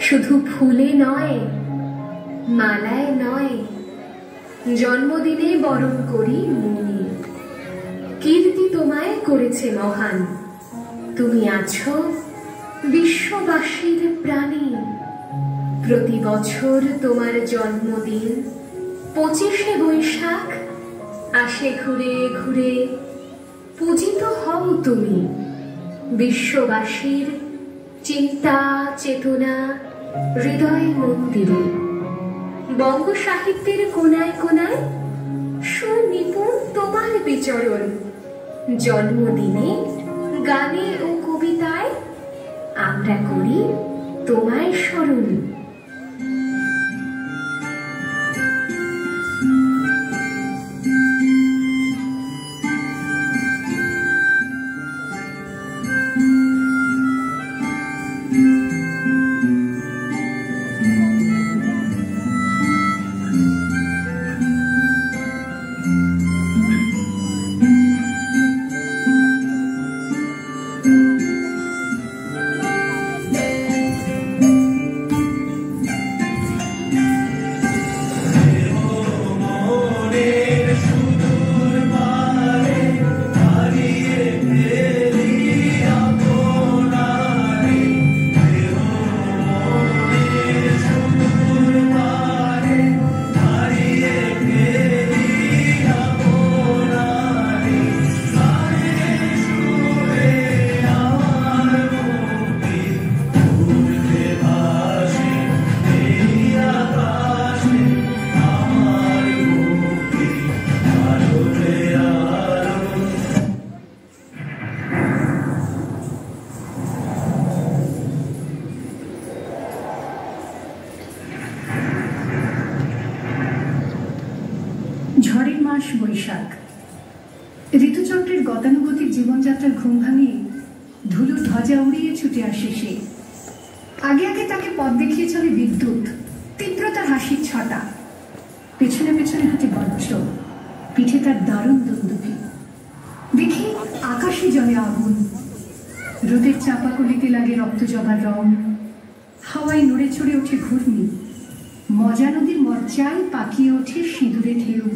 শুধু ফুলে নয়, মালায় নয়, জন্মদিনে বরণ করি মনি। কীর্তি তোমায় করেছে মহান, তুমি আছো বিশ্ববাসীর প্রাণী। প্রতি বছর তোমার জন্মদিন 25শে বৈশাখ আসে ঘুরে ঘুরে। পূজিত হও তুমি বিশ্ববাসীর চিন্তা চেতনা হৃদয় মন্দিরে। বঙ্গ সাহিত্যের কোনায় কোনায় সুনিপুণ তোমার বিচরণ। জন্মদিনে গানে ও কবিতায় আমরা করি তোমায় স্মরণ। ঝড়ের মাস বৈশাখ। ঋতুচক্রের গতানুগতিক জীবনযাত্রার ঘুম ভাঙিয়ে ধুলো ধ্বজা উড়িয়ে ছুটে আসে সে। আগে আগে তাকে পথ দেখিয়ে চলে বিদ্যুৎ, তীব্রতার হাসির ছটা। পেছনে পেছনে হাঁটে বজ্র, পিঠে তার দারুণ দুন্দুভি। দেখি আকাশে জ্বলে আগুন, রোদের চাপা কলিতে লাগে রক্ত জবার রং। হাওয়ায় নড়ে চড়ে ওঠে ঘূর্ণি, মজা নদীর মজ্জায় পাকিয়ে ওঠে সিঁদুরে ঢেউ।